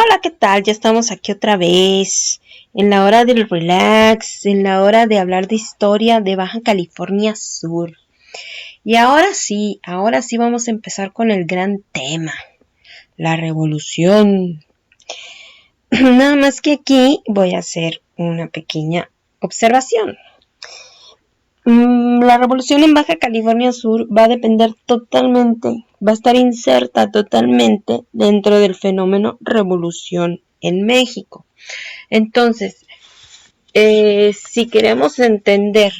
Hola, ¿qué tal? Ya estamos aquí otra vez, en la hora del relax, en la hora de hablar de historia de Baja California Sur. Y ahora sí vamos a empezar con el gran tema, la revolución. Nada más que aquí voy a hacer una pequeña observación. La revolución en Baja California Sur va a depender totalmente, va a estar inserta totalmente dentro del fenómeno revolución en México. Entonces, si queremos entender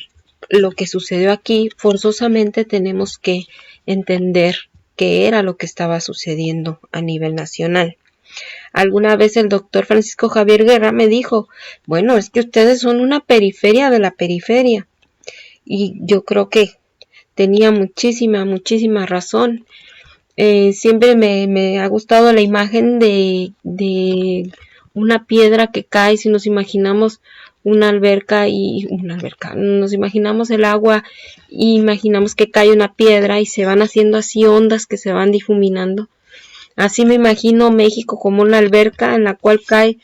lo que sucedió aquí, forzosamente tenemos que entender qué era lo que estaba sucediendo a nivel nacional. Alguna vez el doctor Francisco Javier Guerra me dijo, bueno, es que ustedes son una periferia de la periferia. Y yo creo que tenía muchísima razón. Siempre me ha gustado la imagen de una piedra que cae. Si nos imaginamos una alberca, nos imaginamos el agua y imaginamos que cae una piedra y se van haciendo así ondas que se van difuminando. Así me imagino México como una alberca en la cual cae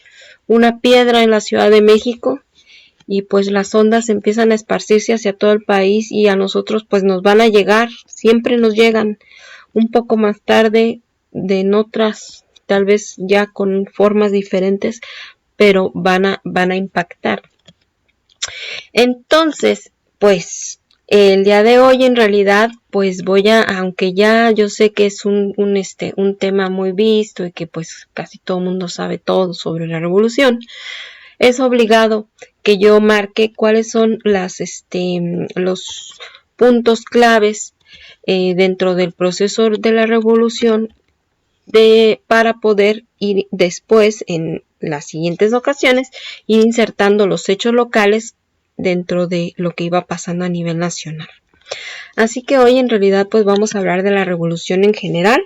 una piedra en la Ciudad de México y pues las ondas empiezan a esparcirse hacia todo el país y a nosotros pues nos van a llegar, siempre nos llegan un poco más tarde, en otras tal vez ya con formas diferentes, pero van a impactar. Entonces, pues el día de hoy en realidad pues aunque ya yo sé que es un tema muy visto y que pues casi todo el mundo sabe todo sobre la revolución, es obligado que yo marque cuáles son los puntos claves dentro del proceso de la revolución para poder ir después en las siguientes ocasiones ir insertando los hechos locales dentro de lo que iba pasando a nivel nacional. Así que hoy en realidad pues vamos a hablar de la revolución en general.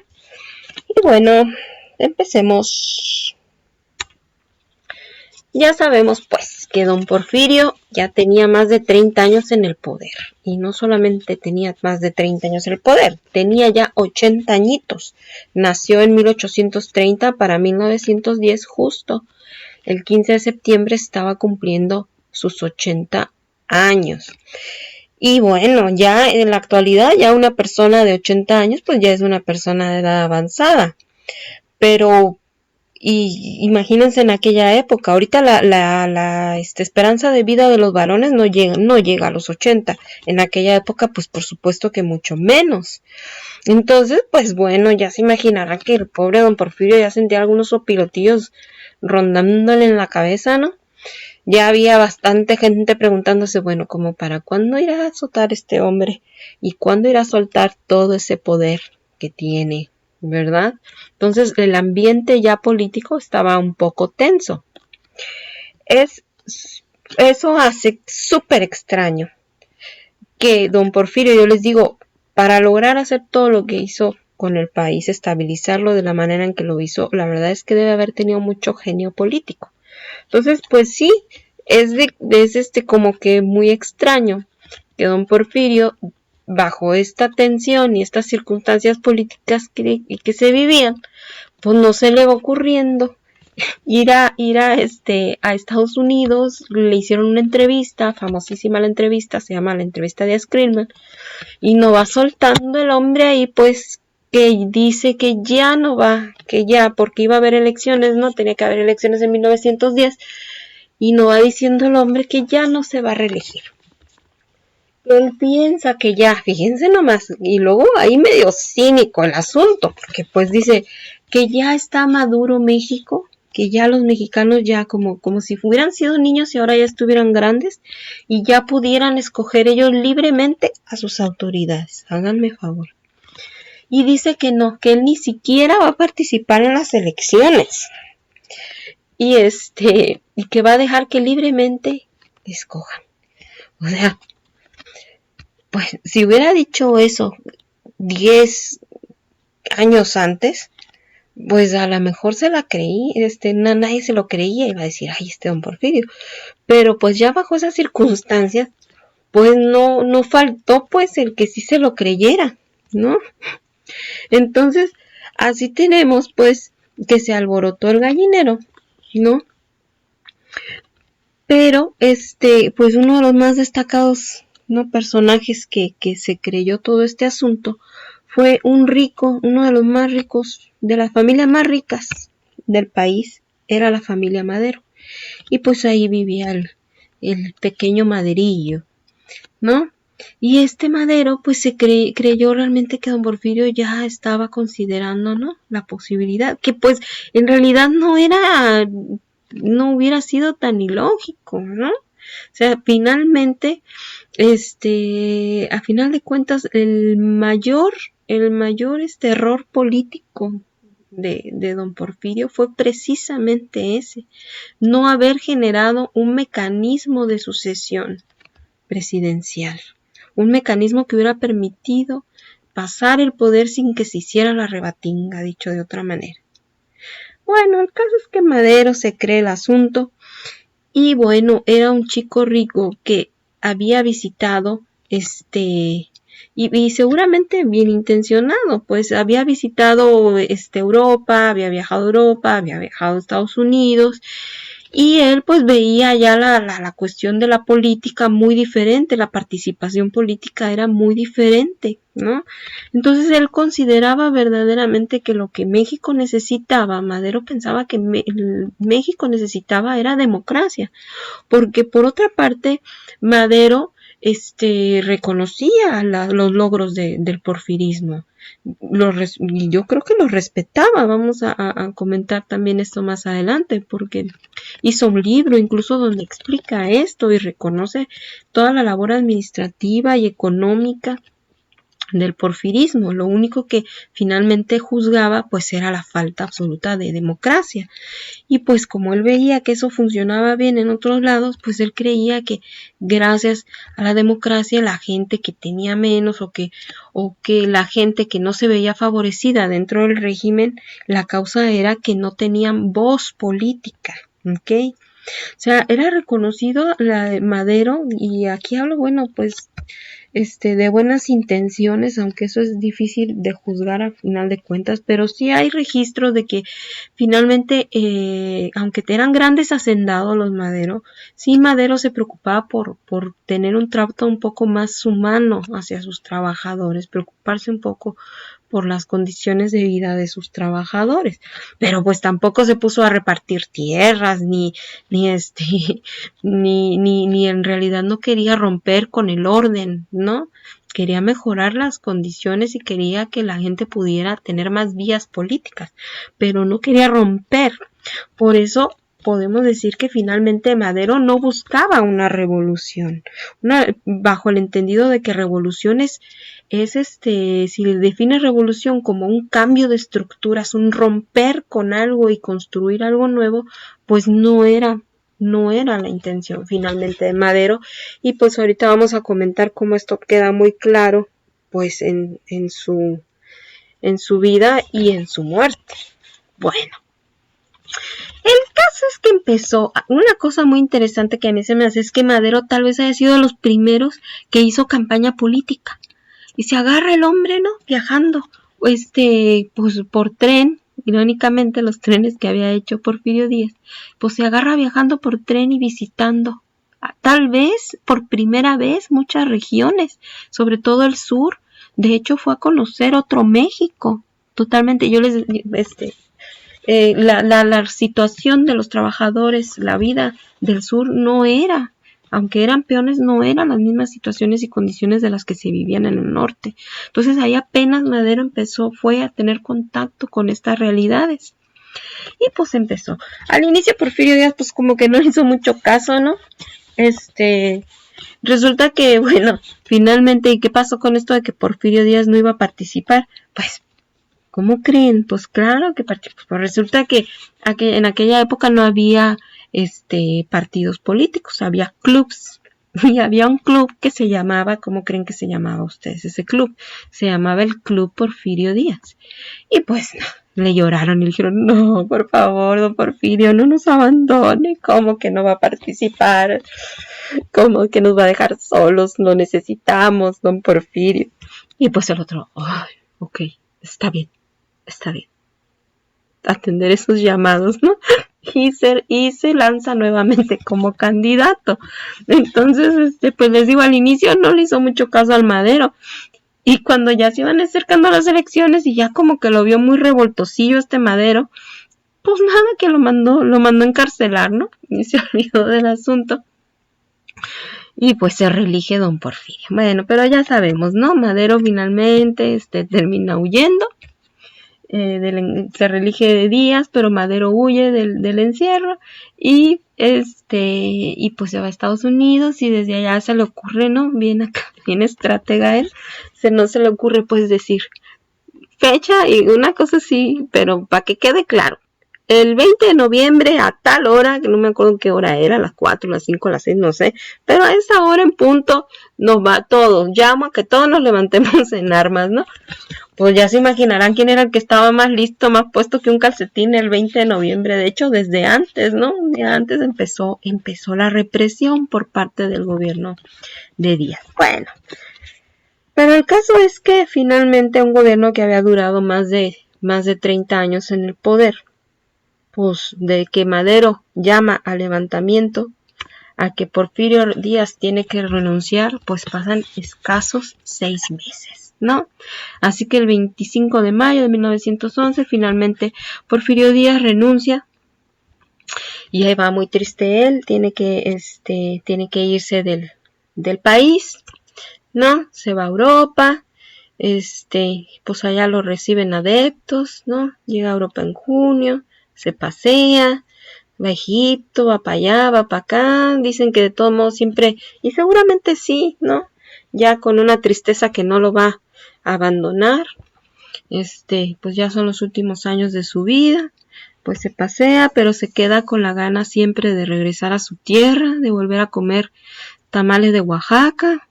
Y bueno, empecemos. Ya sabemos pues que don Porfirio ya tenía más de 30 años en el poder. Y no solamente tenía más de 30 años en el poder, tenía ya 80 añitos. Nació en 1830 para 1910 justo. El 15 de septiembre estaba cumpliendo sus 80 años. Y bueno, ya en la actualidad ya una persona de 80 años pues ya es una persona de edad avanzada. Pero y imagínense en aquella época, ahorita la esperanza de vida de los varones no llega a los 80. En aquella época, pues por supuesto que mucho menos. Entonces, pues bueno, ya se imaginarán que el pobre don Porfirio ya sentía algunos sopilotillos rondándole en la cabeza, ¿no? Ya había bastante gente preguntándose, bueno, como para cuándo irá a azotar este hombre y cuándo irá a soltar todo ese poder que tiene, ¿verdad? Entonces el ambiente ya político estaba un poco tenso. Eso hace súper extraño que don Porfirio, yo les digo, para lograr hacer todo lo que hizo con el país, estabilizarlo de la manera en que lo hizo, la verdad es que debe haber tenido mucho genio político. Entonces, pues sí, es como que muy extraño que don Porfirio, bajo esta tensión y estas circunstancias políticas que se vivían, pues no se le va ocurriendo ir a Estados Unidos. Le hicieron una entrevista, famosísima la entrevista, se llama la entrevista de Screamman, y no va soltando el hombre ahí, pues que dice que ya no va, que ya, porque iba a haber elecciones, no tenía que haber elecciones en 1910, y no va diciendo el hombre que ya no se va a reelegir. Él piensa que ya, fíjense nomás, y luego ahí medio cínico el asunto, porque pues dice que ya está maduro México, que ya los mexicanos ya como si hubieran sido niños y ahora ya estuvieran grandes y ya pudieran escoger ellos libremente a sus autoridades. Háganme favor. Y dice que no, que él ni siquiera va a participar en las elecciones. Y y que va a dejar que libremente escojan. O sea, pues si hubiera dicho eso 10 años antes, pues a lo mejor se la creí, nadie se lo creía, iba a decir, ay, don Porfirio. Pero pues ya bajo esas circunstancias, pues no faltó pues el que sí se lo creyera, ¿no? Entonces, así tenemos pues que se alborotó el gallinero, ¿no? Pero pues uno de los más destacados, ¿no?, personajes que se creyó todo este asunto fue un rico, uno de los más ricos, de las familias más ricas del país, era la familia Madero. Y pues ahí vivía el pequeño Maderillo, ¿no? Y este Madero pues se creyó realmente que don Porfirio ya estaba considerando, ¿no?, la posibilidad, que pues en realidad no hubiera sido tan ilógico, ¿no? O sea, finalmente, a final de cuentas, el mayor error político de don Porfirio fue precisamente ese, no haber generado un mecanismo de sucesión presidencial, un mecanismo que hubiera permitido pasar el poder sin que se hiciera la rebatinga, dicho de otra manera. Bueno, el caso es que Madero se cree el asunto y bueno, era un chico rico que había visitado y seguramente bien intencionado, pues había visitado Europa, había viajado a Europa, había viajado a Estados Unidos, y él pues veía ya la cuestión de la política muy diferente, la participación política era muy diferente, ¿no? Entonces él consideraba verdaderamente que lo que México necesitaba, Madero pensaba que México necesitaba era democracia, porque por otra parte Madero reconocía los logros del porfirismo. Y yo creo que los respetaba. Vamos a comentar también esto más adelante, porque hizo un libro incluso donde explica esto y reconoce toda la labor administrativa y económica del porfirismo. Lo único que finalmente juzgaba pues era la falta absoluta de democracia. Y pues como él veía que eso funcionaba bien en otros lados, pues él creía que gracias a la democracia la gente que tenía menos o que la gente que no se veía favorecida dentro del régimen, la causa era que no tenían voz política, ¿ok? O sea, era reconocido la de Madero, y aquí hablo, bueno, pues de buenas intenciones, aunque eso es difícil de juzgar al final de cuentas, pero sí hay registros de que finalmente, aunque eran grandes hacendados los Madero, sí Madero se preocupaba por tener un trato un poco más humano hacia sus trabajadores, preocuparse un poco por las condiciones de vida de sus trabajadores, pero pues tampoco se puso a repartir tierras ni en realidad no quería romper con el orden, ¿no? Quería mejorar las condiciones y quería que la gente pudiera tener más vías políticas, pero no quería romper. Por eso podemos decir que finalmente Madero no buscaba una revolución, bajo el entendido de que revolución es si define revolución como un cambio de estructuras, un romper con algo y construir algo nuevo, pues no era la intención finalmente de Madero. Y pues ahorita vamos a comentar cómo esto queda muy claro pues en su vida y en su muerte. Bueno, el caso es que empezó, una cosa muy interesante que a mí se me hace es que Madero tal vez haya sido de los primeros que hizo campaña política. Y se agarra el hombre, ¿no?, viajando, pues por tren, irónicamente los trenes que había hecho Porfirio Díaz, pues se agarra viajando por tren y visitando, tal vez por primera vez, muchas regiones, sobre todo el sur. De hecho fue a conocer otro México, totalmente. La situación de los trabajadores, la vida del sur no era, aunque eran peones, no eran las mismas situaciones y condiciones de las que se vivían en el norte. Entonces ahí apenas Madero fue a tener contacto con estas realidades. Y pues empezó. Al inicio Porfirio Díaz pues como que no hizo mucho caso, ¿no? Resulta que, bueno, finalmente, ¿y qué pasó con esto de que Porfirio Díaz no iba a participar? Pues, ¿cómo creen? Pues claro que participó. Pues resulta que en aquella época no había partidos políticos, había clubs. Y había un club que se llamaba, ¿cómo creen que se llamaba ustedes ese club? Se llamaba el Club Porfirio Díaz. Y pues no, le lloraron y le dijeron, no, por favor, don Porfirio, no nos abandone. ¿Cómo que no va a participar? ¿Cómo que nos va a dejar solos? Lo necesitamos, don Porfirio. Y pues el otro, ay, ok, está bien. atender esos llamados, ¿no? Y se lanza nuevamente como candidato. Entonces, pues les digo, al inicio no le hizo mucho caso al Madero. Y cuando ya se iban acercando las elecciones y ya como que lo vio muy revoltosillo Madero, pues nada, que lo mandó a encarcelar, ¿no? Y se olvidó del asunto. Y pues se reelige don Porfirio. Bueno, pero ya sabemos, ¿no? Madero finalmente termina huyendo. Se reelige Díaz, pero Madero huye del encierro y pues se va a Estados Unidos y desde allá se le ocurre, ¿no? Bien acá, bien estratega él, no se le ocurre pues decir fecha y una cosa así, pero para que quede claro. El 20 de noviembre a tal hora, que no me acuerdo qué hora era, las 4, las 5, las 6, no sé, pero a esa hora en punto nos va todos, llamo a que todos nos levantemos en armas, ¿no? Pues ya se imaginarán quién era el que estaba más listo, más puesto que un calcetín el 20 de noviembre, de hecho desde antes, ¿no? Un día antes empezó la represión por parte del gobierno de Díaz. Bueno, pero el caso es que finalmente un gobierno que había durado más de 30 años en el poder, pues de que Madero llama al levantamiento, a que Porfirio Díaz tiene que renunciar, pues pasan escasos 6 meses, ¿no? Así que el 25 de mayo de 1911 finalmente Porfirio Díaz renuncia y ahí va muy triste él, tiene que irse del país, ¿no? Se va a Europa, pues allá lo reciben adeptos, ¿no? Llega a Europa en junio, se pasea, va a Egipto, va para allá, va para acá, dicen que de todos modos siempre, y seguramente sí, ¿no? Ya con una tristeza que no lo va a abandonar, pues ya son los últimos años de su vida, pues se pasea, pero se queda con la gana siempre de regresar a su tierra, de volver a comer tamales de Oaxaca,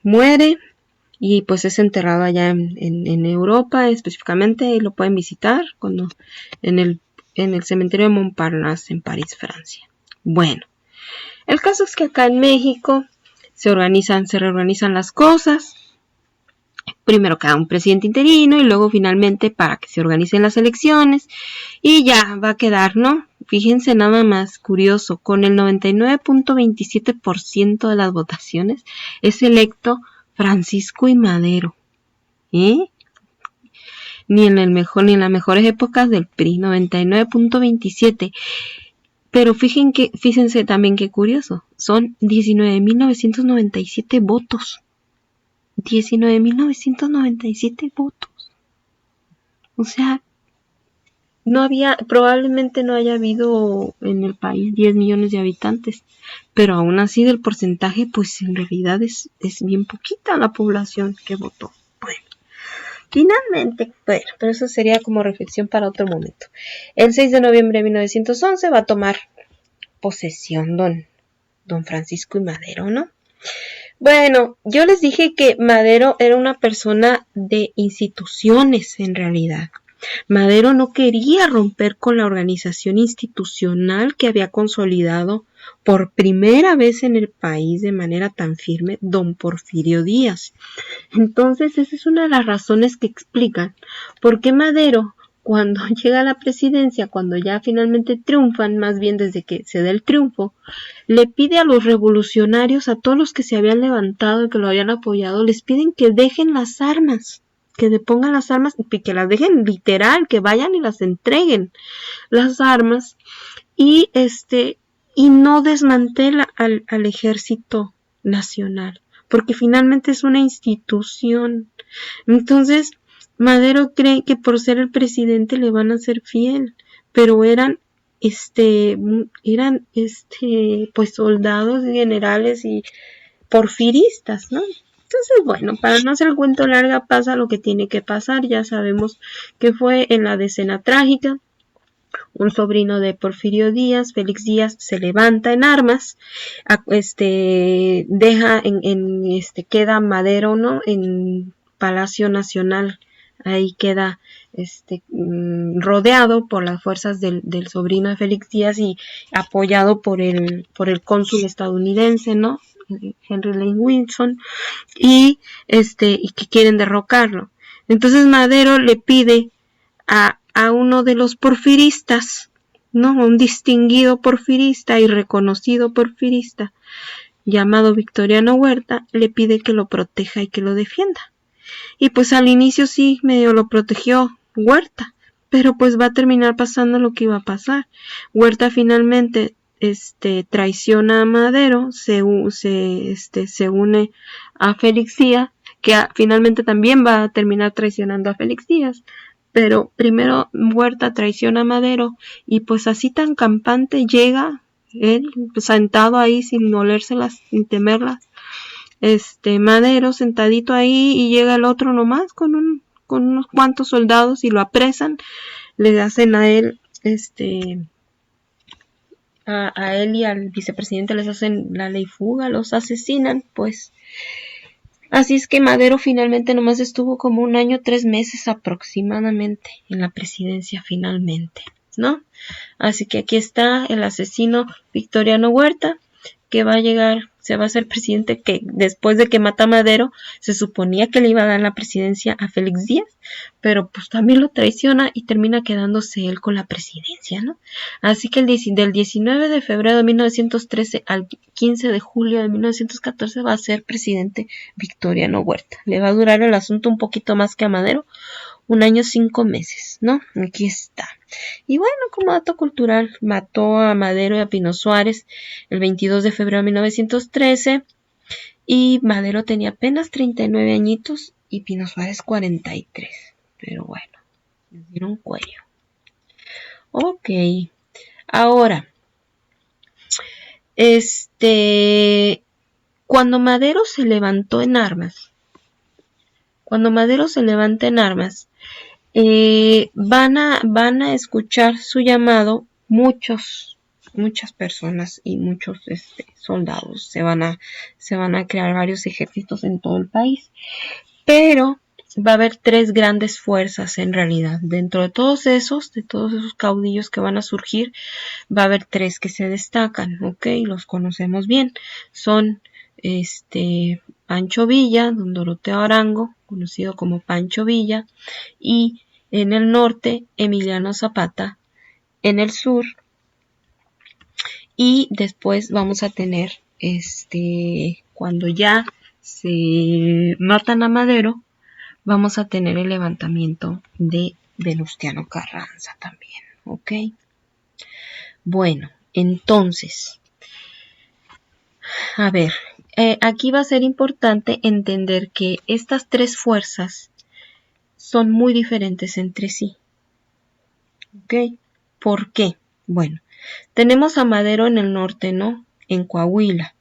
muere, y pues es enterrado allá en Europa, específicamente, y lo pueden visitar cuando en el cementerio de Montparnasse en París, Francia. Bueno, el caso es que acá en México se reorganizan las cosas. Primero queda un presidente interino y luego finalmente para que se organicen las elecciones y ya va a quedar, ¿no? Fíjense nada más curioso, con el 99.27% de las votaciones es electo Francisco I. Madero. Ni en las mejores épocas del PRI, 99.27. Pero fíjense también qué curioso, son 19.997 votos. 19.997 votos. O sea, probablemente no haya habido en el país 10 millones de habitantes, pero aún así del porcentaje, pues en realidad es bien poquita la población que votó. Bueno, finalmente, pero eso sería como reflexión para otro momento. El 6 de noviembre de 1911 va a tomar posesión don Francisco I. Madero, ¿no? Bueno, yo les dije que Madero era una persona de instituciones en realidad. Madero no quería romper con la organización institucional que había consolidado por primera vez en el país de manera tan firme don Porfirio Díaz. Entonces, esa es una de las razones que explican por qué Madero, cuando llega a la presidencia, cuando ya finalmente triunfan, más bien desde que se da el triunfo, le pide a los revolucionarios, a todos los que se habían levantado y que lo habían apoyado, les piden que dejen las armas, que depongan las armas, y que las dejen literal, que vayan y las entreguen las armas, y no desmantela al ejército nacional, porque finalmente es una institución. Entonces, Madero cree que por ser el presidente le van a ser fiel, pero eran pues soldados, generales y porfiristas, ¿no? Entonces, bueno, para no hacer el cuento larga, pasa lo que tiene que pasar. Ya sabemos que fue en la decena trágica. Un sobrino de Porfirio Díaz, Félix Díaz, se levanta en armas, queda Madero, ¿no? En Palacio Nacional, ahí queda rodeado por las fuerzas del sobrino de Félix Díaz y apoyado por el cónsul estadounidense, ¿no? Henry Lane Wilson, y que quieren derrocarlo. Entonces Madero le pide a uno de los porfiristas, ¿no? Un distinguido porfirista y reconocido porfirista llamado Victoriano Huerta, le pide que lo proteja y que lo defienda. Y pues al inicio sí medio lo protegió Huerta, pero pues va a terminar pasando lo que iba a pasar. Huerta finalmente traiciona a Madero, se une a Félix Díaz, que finalmente también va a terminar traicionando a Félix Díaz. Pero primero Huerta traiciona a Madero y pues así tan campante llega él sentado ahí sin olérselas, sin temerlas. Madero sentadito ahí y llega el otro nomás con unos cuantos soldados y lo apresan, le hacen a él a él y al vicepresidente les hacen la ley fuga, los asesinan, pues. Así es que Madero finalmente nomás estuvo como 1 año, 3 meses aproximadamente en la presidencia finalmente, ¿no? Así que aquí está el asesino Victoriano Huerta, que va a llegar, se va a ser presidente, que después de que mata a Madero, se suponía que le iba a dar la presidencia a Félix Díaz, pero pues también lo traiciona y termina quedándose él con la presidencia, ¿no? Así que del 19 de febrero de 1913 al 15 de julio de 1914 va a ser presidente Victoriano Huerta. Le va a durar el asunto un poquito más que a Madero, 1 año 5 meses, ¿no? Aquí está. Y bueno, como dato cultural, mató a Madero y a Pino Suárez el 22 de febrero de 1913 y Madero tenía apenas 39 añitos y Pino Suárez 43. Pero bueno, les dieron cuello. Ok, ahora, cuando Madero se levantó en armas, van a escuchar su llamado muchas personas y muchos soldados. Se van a crear varios ejércitos en todo el país. Pero va a haber 3 grandes fuerzas en realidad. Dentro de todos esos caudillos que van a surgir, va a haber 3 que se destacan, ¿ok? Los conocemos bien. Son Pancho Villa, don Doroteo Arango, conocido como Pancho Villa, y en el norte, Emiliano Zapata, en el sur, y después vamos a tener, cuando ya se matan a Madero, vamos a tener el levantamiento de Venustiano Carranza también, ¿ok? Bueno, entonces, a ver, aquí va a ser importante entender que estas 3 fuerzas son muy diferentes entre sí. ¿Ok? ¿Por qué? Bueno, tenemos a Madero en el norte, ¿no? En Coahuila.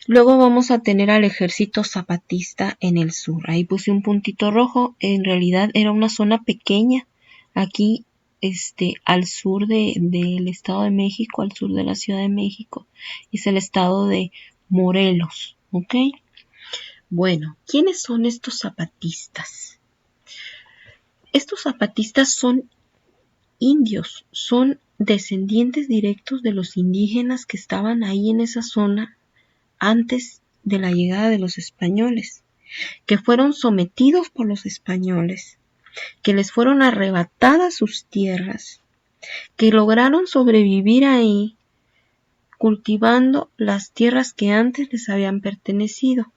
Luego vamos a tener al ejército zapatista en el sur. Ahí puse un puntito rojo. En realidad era una zona pequeña. Aquí, al sur del Estado de México, al sur de la Ciudad de México. Es el estado de Morelos. ¿Ok? Bueno, ¿quiénes son estos zapatistas? Estos zapatistas son indios, son descendientes directos de los indígenas que estaban ahí en esa zona antes de la llegada de los españoles, que fueron sometidos por los españoles, que les fueron arrebatadas sus tierras, que lograron sobrevivir ahí cultivando las tierras que antes les habían pertenecido.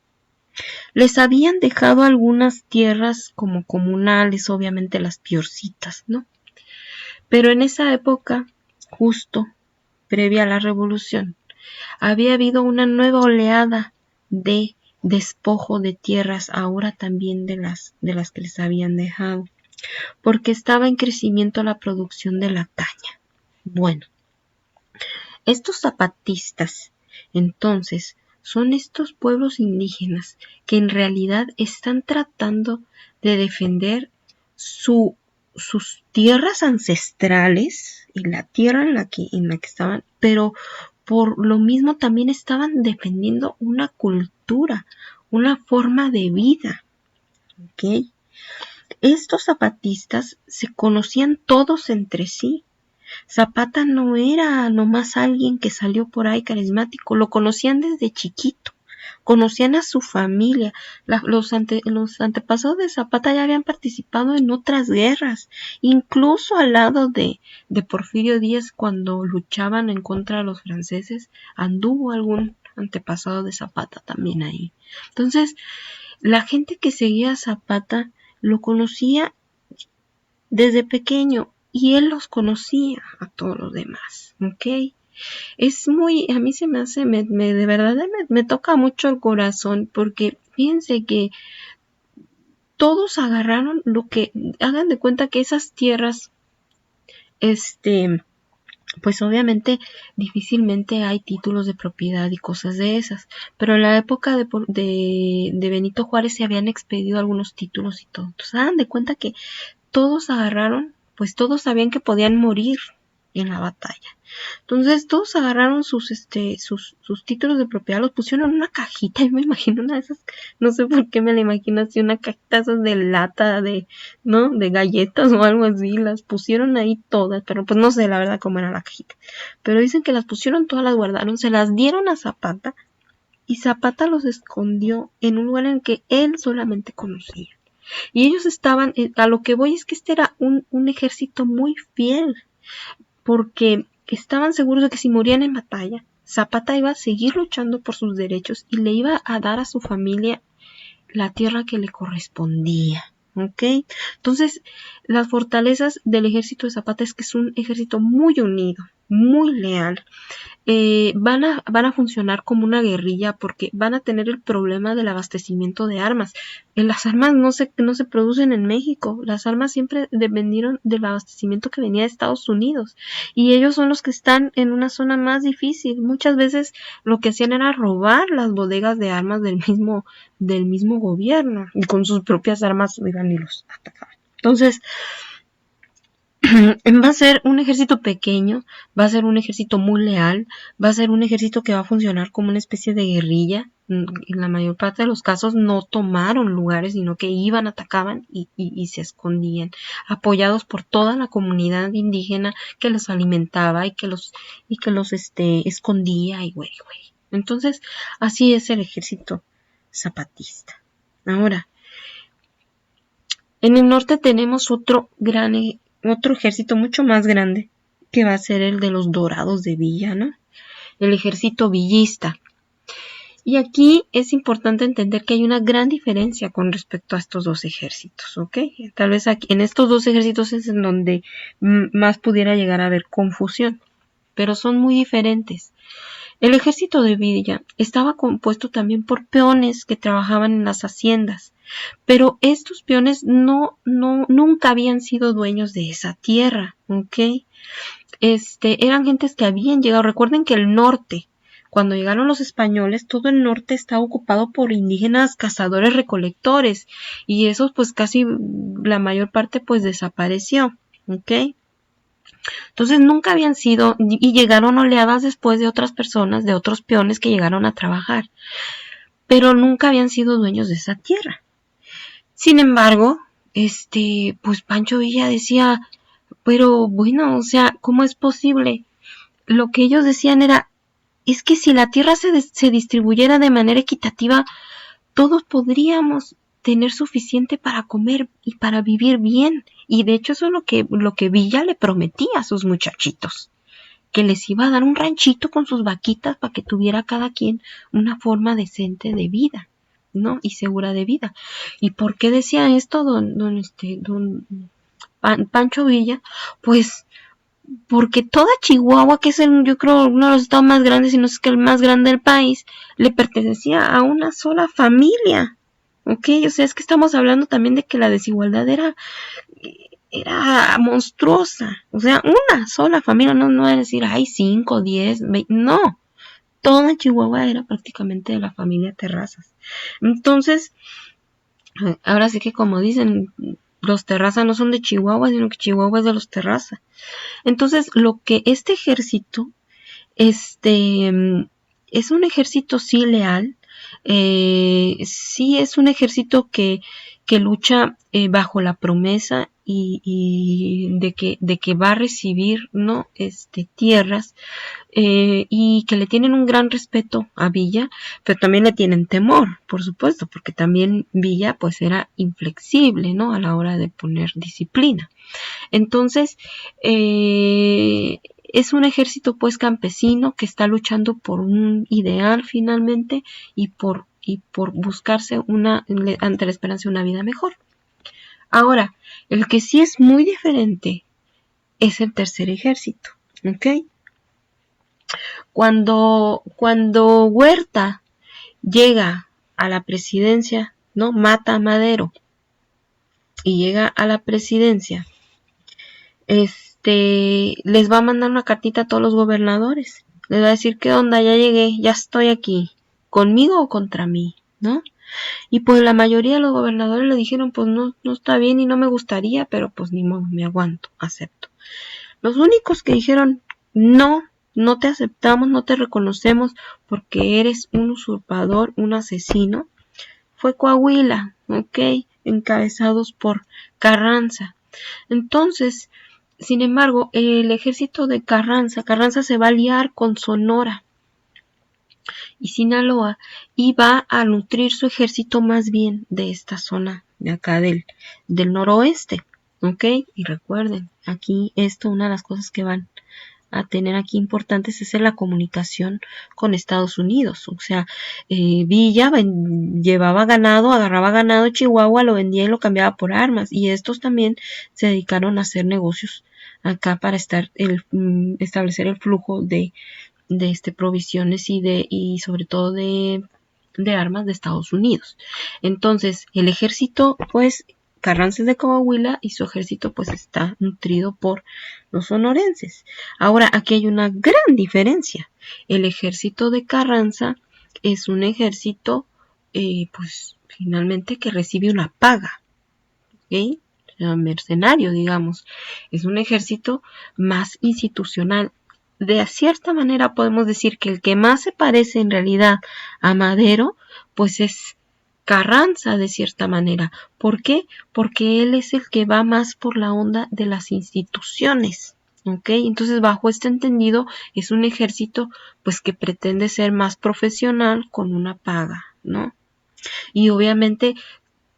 Les habían dejado algunas tierras como comunales, obviamente las piorcitas, ¿no? Pero en esa época, justo previa a la revolución, había habido una nueva oleada de despojo de tierras, ahora también de las que les habían dejado, porque estaba en crecimiento la producción de la caña. Bueno, estos zapatistas, entonces, son estos pueblos indígenas que en realidad están tratando de defender sus tierras ancestrales y la tierra en la que estaban, pero por lo mismo también estaban defendiendo una cultura, una forma de vida. ¿Ok? Estos zapatistas se conocían todos entre sí. Zapata no era nomás alguien que salió por ahí carismático, lo conocían desde chiquito. conocían a su familia. Los antepasados de Zapata ya habían participado en otras guerras, incluso al lado de Porfirio Díaz cuando luchaban en contra de los franceses, anduvo algún antepasado de Zapata también ahí. Entonces, la gente que seguía a Zapata lo conocía desde pequeño y él los conocía a todos los demás, ¿ok? Es muy, a mí se me hace, de verdad me toca mucho el corazón porque fíjense que todos agarraron lo que, hagan de cuenta que esas tierras, pues obviamente difícilmente hay títulos de propiedad y cosas de esas, pero en la época de Benito Juárez se habían expedido algunos títulos y todo. Entonces hagan de cuenta que todos agarraron, pues todos sabían que podían morir en la batalla. Entonces todos agarraron sus títulos de propiedad, los pusieron en una cajita, y me imagino una de esas, no sé por qué me la imagino así, una cajita esas de lata, ¿no? De galletas o algo así, las pusieron ahí todas, pero pues no sé la verdad cómo era la cajita. Pero dicen que las pusieron todas, las guardaron, se las dieron a Zapata, y Zapata los escondió en un lugar en el que él solamente conocía. Y ellos estaban, a lo que voy es que este era un ejército muy fiel, porque estaban seguros de que si morían en batalla, Zapata iba a seguir luchando por sus derechos y le iba a dar a su familia la tierra que le correspondía. ¿Ok? Entonces, las fortalezas del ejército de Zapata es que es un ejército muy unido, muy leal. Van a funcionar como una guerrilla porque van a tener el problema del abastecimiento de armas. Las armas no se producen en México, las armas siempre dependieron del abastecimiento que venía de Estados Unidos y ellos son los que están en una zona más difícil. Muchas veces lo que hacían era robar las bodegas de armas del mismo gobierno y con sus propias armas iban y los atacaban. Entonces, va a ser un ejército pequeño, va a ser un ejército muy leal, va a ser un ejército que va a funcionar como una especie de guerrilla. En la mayor parte de los casos no tomaron lugares, sino que iban, atacaban y se escondían, apoyados por toda la comunidad indígena que los alimentaba y que los escondía y güey. Entonces, así es el ejército zapatista. Ahora, en el norte tenemos otro ejército mucho más grande, que va a ser el de los Dorados de Villa, ¿no? El ejército villista. Y aquí es importante entender que hay una gran diferencia con respecto a estos dos ejércitos, ¿ok? Tal vez aquí, en estos dos ejércitos es en donde más pudiera llegar a haber confusión, pero son muy diferentes. El ejército de Villa estaba compuesto también por peones que trabajaban en las haciendas, pero estos peones nunca habían sido dueños de esa tierra, ¿ok? Eran gentes que habían llegado. Recuerden que el norte, cuando llegaron los españoles, todo el norte estaba ocupado por indígenas cazadores recolectores y esos pues casi la mayor parte pues desapareció, ¿ok? Entonces nunca habían sido, y llegaron oleadas después de otras personas, de otros peones que llegaron a trabajar, pero nunca habían sido dueños de esa tierra. Sin embargo, pues Pancho Villa decía, pero bueno, o sea, ¿cómo es posible? Lo que ellos decían era, es que si la tierra se distribuyera de manera equitativa, todos podríamos tener suficiente para comer y para vivir bien. Y de hecho eso es lo que Villa le prometía a sus muchachitos, que les iba a dar un ranchito con sus vaquitas para que tuviera cada quien una forma decente de vida, ¿no? Y segura de vida. ¿Y por qué decía esto don Pancho Villa? Pues porque toda Chihuahua, que es yo creo uno de los estados más grandes, si no es que el más grande del país, le pertenecía a una sola familia. ¿Ok? O sea, es que estamos hablando también de que la desigualdad era monstruosa. O sea, una sola familia, no es decir, hay 5, 10, 20, no. Toda Chihuahua era prácticamente de la familia Terrazas. Entonces, ahora sí que como dicen, los Terrazas no son de Chihuahua, sino que Chihuahua es de los Terrazas. Entonces, lo que este ejército, es un ejército sí leal, sí es un ejército que lucha bajo la promesa y de que va a recibir, ¿no? Tierras, y que le tienen un gran respeto a Villa, pero también le tienen temor, por supuesto, porque también Villa pues era inflexible, ¿no? A la hora de poner disciplina. Entonces, es un ejército pues campesino que está luchando por un ideal finalmente y por buscarse ante la esperanza de una vida mejor. Ahora, el que sí es muy diferente es el tercer ejército, ¿ok? Cuando Huerta llega a la presidencia, ¿no? Mata a Madero y llega a la presidencia, les va a mandar una cartita a todos los gobernadores. Les va a decir, ¿qué onda? Ya llegué, ya estoy aquí. ¿Conmigo o contra mí? ¿No? Y pues la mayoría de los gobernadores le dijeron, pues no está bien y no me gustaría, pero pues ni modo, me aguanto, acepto. Los únicos que dijeron, no te aceptamos, no te reconocemos porque eres un usurpador, un asesino, fue Coahuila, ¿ok? Encabezados por Carranza. Entonces, sin embargo, el ejército de Carranza se va a aliar con Sonora y Sinaloa y va a nutrir su ejército más bien de esta zona de acá del noroeste, ¿ok? Y recuerden, aquí una de las cosas que van a tener aquí importantes es la comunicación con Estados Unidos. O sea, Villa llevaba ganado, agarraba ganado de Chihuahua, lo vendía y lo cambiaba por armas. Y estos también se dedicaron a hacer negocios acá para establecer el flujo de provisiones y sobre todo de armas de Estados Unidos. Entonces, el ejército, pues, Carranza es de Coahuila y su ejército pues está nutrido por los sonorenses. Ahora, aquí hay una gran diferencia. El ejército de Carranza es un ejército pues finalmente que recibe una paga, ¿ok? Mercenario, digamos. Es un ejército más institucional. De cierta manera podemos decir que el que más se parece en realidad a Madero pues es Carranza, de cierta manera. ¿Por qué? Porque él es el que va más por la onda de las instituciones, ¿ok? Entonces, bajo este entendido, es un ejército, pues, que pretende ser más profesional con una paga, ¿no? Y obviamente,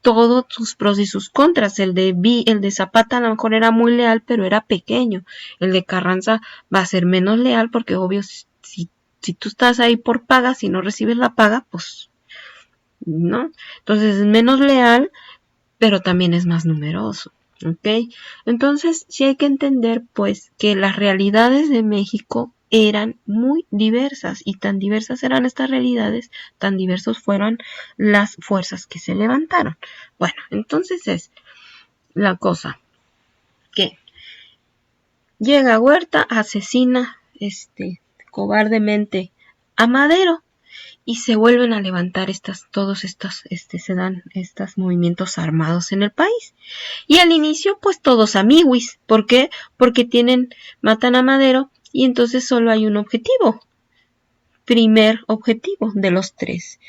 todos sus pros y sus contras. El de Zapata a lo mejor era muy leal, pero era pequeño. El de Carranza va a ser menos leal porque, obvio, si tú estás ahí por paga, si no recibes la paga, pues ¿no? Entonces es menos leal, pero también es más numeroso, ¿ok? Entonces sí hay que entender, pues, que las realidades de México eran muy diversas y tan diversas eran estas realidades, tan diversos fueron las fuerzas que se levantaron. Bueno, entonces es la cosa que llega Huerta, asesina cobardemente a Madero y se vuelven a levantar se dan estos movimientos armados en el país. Y al inicio, pues todos amiguis. ¿Por qué? Porque matan a Madero y entonces solo hay un objetivo. Primer objetivo de los tres.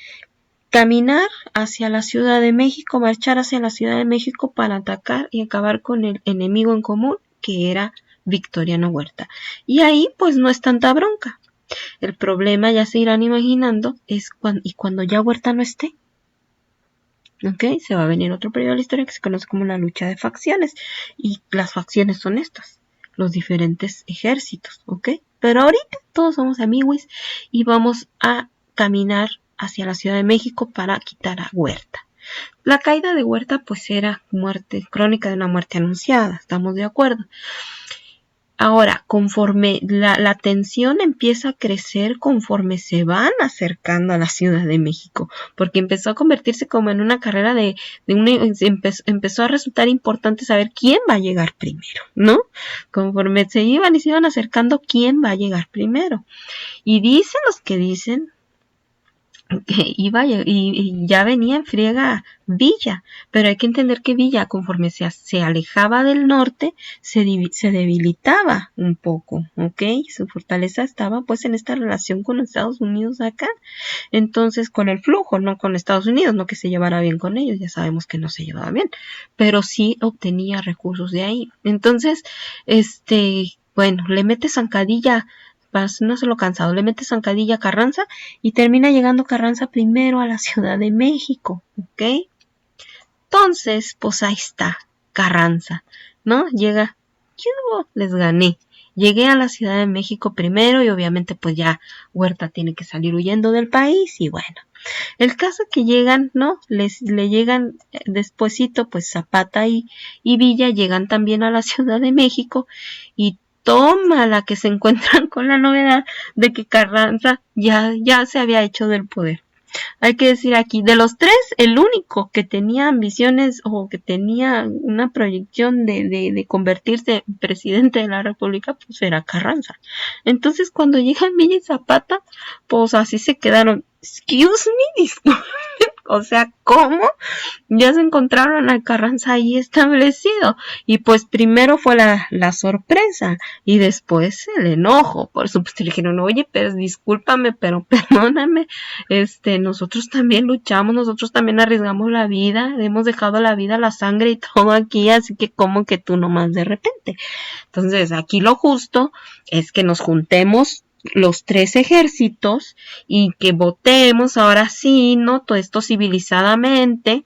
Caminar hacia la Ciudad de México, marchar hacia la Ciudad de México para atacar y acabar con el enemigo en común, que era Victoriano Huerta. Y ahí, pues no es tanta bronca. El problema, ya se irán imaginando, es cuando ya Huerta no esté. ¿Ok? Se va a venir otro periodo de la historia que se conoce como la lucha de facciones. Y las facciones son estas, los diferentes ejércitos. ¿Ok? Pero ahorita todos somos amigos y vamos a caminar hacia la Ciudad de México para quitar a Huerta. La caída de Huerta pues era crónica de una muerte anunciada, estamos de acuerdo. Ahora, conforme la tensión empieza a crecer conforme se van acercando a la Ciudad de México, porque empezó a convertirse como en una carrera empezó a resultar importante saber quién va a llegar primero, ¿no? Conforme se iban y se iban acercando, quién va a llegar primero. Y dicen los que dicen que iba y ya venía en friega Villa, pero hay que entender que Villa, conforme se alejaba del norte, se debilitaba un poco, ¿ok? Su fortaleza estaba pues en esta relación con Estados Unidos acá, entonces con el flujo, no con Estados Unidos, no que se llevara bien con ellos, ya sabemos que no se llevaba bien, pero sí obtenía recursos de ahí. Entonces, bueno, le mete zancadilla, no se lo cansado, le mete zancadilla a Carranza y termina llegando Carranza primero a la Ciudad de México, ¿ok? Entonces, pues ahí está, Carranza, ¿no? Llega, yo les gané. Llegué a la Ciudad de México primero y obviamente pues ya Huerta tiene que salir huyendo del país y bueno, el caso que llegan, ¿no? Le llegan despuesito, pues Zapata y Villa llegan también a la Ciudad de México y toma la que se encuentran con la novedad de que Carranza ya se había hecho del poder. Hay que decir aquí, de los tres, el único que tenía ambiciones o que tenía una proyección de convertirse en presidente de la República, pues era Carranza. Entonces, cuando llegan Villa y Zapata, pues así se quedaron. Excuse me, disculpe. O sea, ¿cómo? Ya se encontraron a Carranza ahí establecido. Y pues primero fue la sorpresa y después el enojo. Por supuesto, le dijeron, oye, pero discúlpame, pero perdóname. Nosotros también luchamos, nosotros también arriesgamos la vida, hemos dejado la vida, la sangre y todo aquí, así que como que tú nomás de repente. Entonces, aquí lo justo es que nos juntemos los tres ejércitos y que votemos ahora sí, ¿no? Todo esto civilizadamente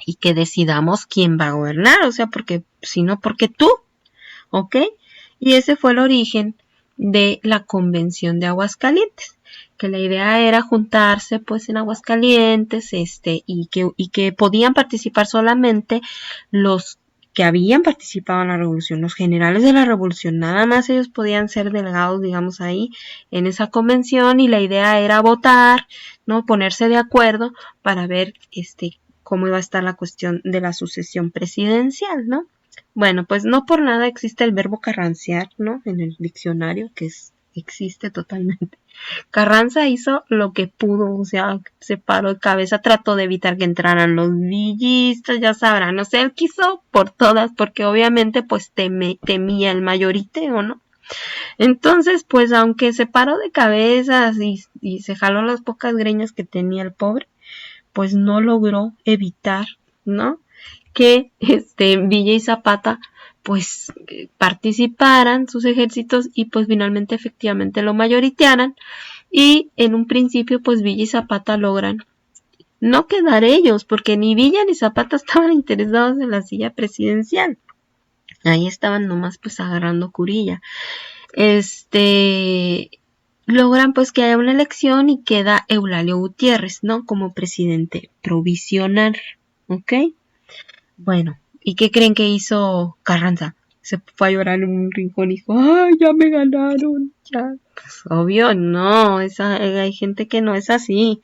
y que decidamos quién va a gobernar, o sea, porque si no, porque tú, ¿ok? Y ese fue el origen de la Convención de Aguascalientes, que la idea era juntarse pues en Aguascalientes, y que podían participar solamente los que habían participado en la revolución, los generales de la revolución, nada más ellos podían ser delegados, digamos, ahí en esa convención y la idea era votar, ¿no? Ponerse de acuerdo para ver, cómo iba a estar la cuestión de la sucesión presidencial, ¿no? Bueno, pues no por nada existe el verbo carrancear, ¿no? En el diccionario, existe totalmente. Carranza hizo lo que pudo, o sea, se paró de cabeza, trató de evitar que entraran los villistas, ya sabrán, o sea, él quiso por todas, porque obviamente pues temía el mayoriteo, ¿no? Entonces, pues aunque se paró de cabeza y se jaló las pocas greñas que tenía el pobre, pues no logró evitar, ¿no? Que Villa y Zapata pues participaran sus ejércitos y pues finalmente efectivamente lo mayoritearan y en un principio pues Villa y Zapata logran no quedar ellos porque ni Villa ni Zapata estaban interesados en la silla presidencial, ahí estaban nomás pues agarrando curilla. Logran pues que haya una elección y queda Eulalio Gutiérrez, ¿no? Como presidente provisional, ¿ok? Bueno, ¿y qué creen que hizo Carranza? Se fue a llorar en un rincón y dijo, ¡ay, ya me ganaron! Ya. Pues obvio, no, hay gente que no es así.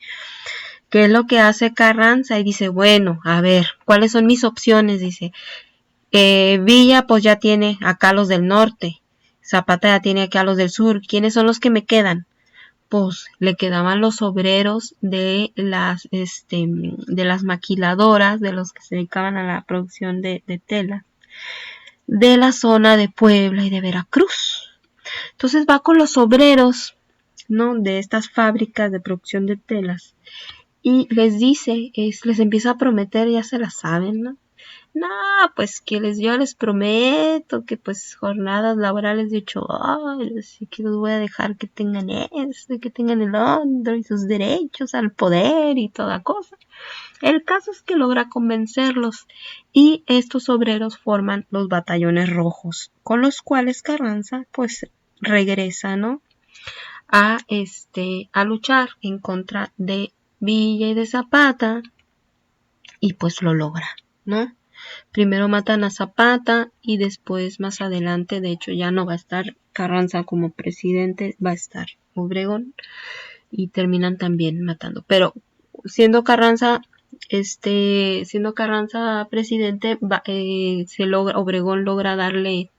¿Qué es lo que hace Carranza? Y dice, bueno, a ver, ¿cuáles son mis opciones? Dice, Villa pues ya tiene acá los del norte, Zapata ya tiene acá los del sur, ¿quiénes son los que me quedan? Pues le quedaban los obreros de las maquiladoras, de los que se dedicaban a la producción de tela, de la zona de Puebla y de Veracruz. Entonces va con los obreros, ¿no? De estas fábricas de producción de telas y les dice, les empieza a prometer, ya se la saben, ¿no? No, pues que yo les prometo que pues jornadas laborales de 8 horas y que los voy a dejar que tengan esto, que tengan el otro y sus derechos al poder y toda cosa. El caso es que logra convencerlos y estos obreros forman los batallones rojos con los cuales Carranza pues regresa, ¿no? A luchar en contra de Villa y de Zapata y pues lo logra, ¿no? Primero matan a Zapata y después más adelante, de hecho ya no va a estar Carranza como presidente, va a estar Obregón y terminan también matando. Pero siendo Carranza presidente, Obregón logra darle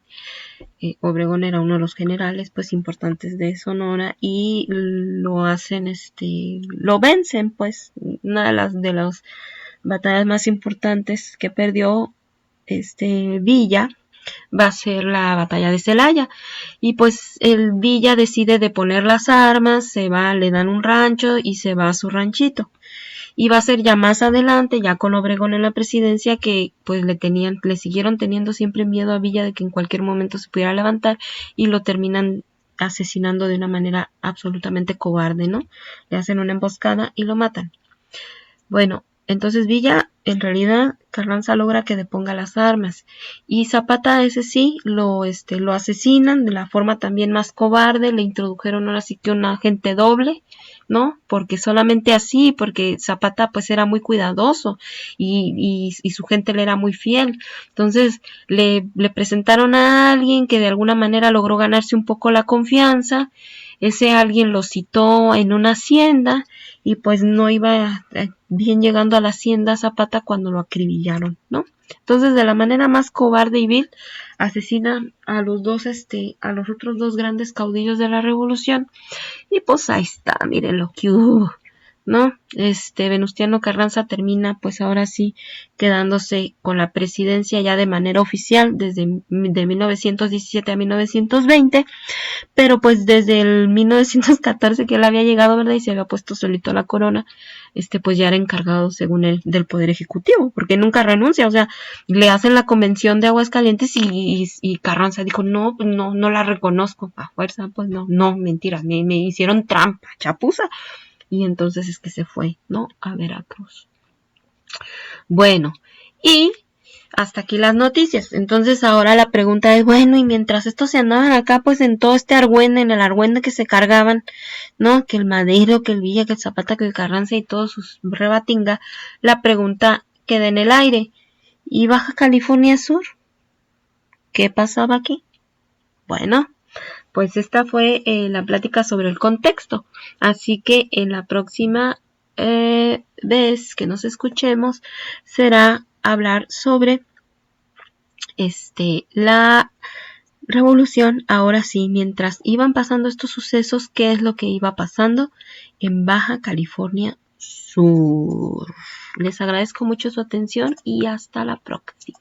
Obregón era uno de los generales pues importantes de Sonora y lo hacen, lo vencen, pues una de las batallas más importantes que perdió Villa va a ser la batalla de Celaya, y pues el Villa decide deponer las armas, se va, le dan un rancho y se va a su ranchito. Y va a ser ya más adelante, ya con Obregón en la presidencia, que pues le siguieron teniendo siempre miedo a Villa de que en cualquier momento se pudiera levantar, y lo terminan asesinando de una manera absolutamente cobarde, ¿no? Le hacen una emboscada y lo matan. Bueno, entonces Villa, en realidad, Carranza logra que deponga las armas. Y Zapata, ese sí, lo asesinan de la forma también más cobarde. Le introdujeron ahora sí que un agente doble, ¿no? Porque solamente así, porque Zapata pues era muy cuidadoso y su gente le era muy fiel. Entonces le presentaron a alguien que de alguna manera logró ganarse un poco la confianza. Ese alguien lo citó en una hacienda y pues no iba bien llegando a la hacienda Zapata cuando lo acribillaron, ¿no? Entonces, de la manera más cobarde y vil, asesina a los dos, a los otros dos grandes caudillos de la revolución. Y pues ahí está, miren lo que hubo, ¿no? Venustiano Carranza termina pues ahora sí quedándose con la presidencia ya de manera oficial desde de 1917 a 1920, pero pues desde el 1914 que él había llegado, ¿verdad? Y se había puesto solito la corona, pues ya era encargado, según él, del Poder Ejecutivo, porque nunca renuncia, o sea, le hacen la convención de Aguascalientes y Carranza dijo, no, pues no la reconozco, a fuerza, pues no, mentira, me hicieron trampa, chapuza, y entonces es que se fue, ¿no? A Veracruz. Bueno, y hasta aquí las noticias. Entonces ahora la pregunta es, bueno, y mientras estos se andaban acá, pues en todo este argüende, en el argüende que se cargaban, ¿no? Que el Madero, que el Villa, que el Zapata, que el Carranza y todos sus rebatinga, la pregunta queda en el aire. ¿Y Baja California Sur? ¿Qué pasaba aquí? Bueno, pues esta fue la plática sobre el contexto. Así que en la próxima vez que nos escuchemos será hablar sobre la revolución. Ahora sí, mientras iban pasando estos sucesos, ¿qué es lo que iba pasando en Baja California Sur? Les agradezco mucho su atención y hasta la próxima.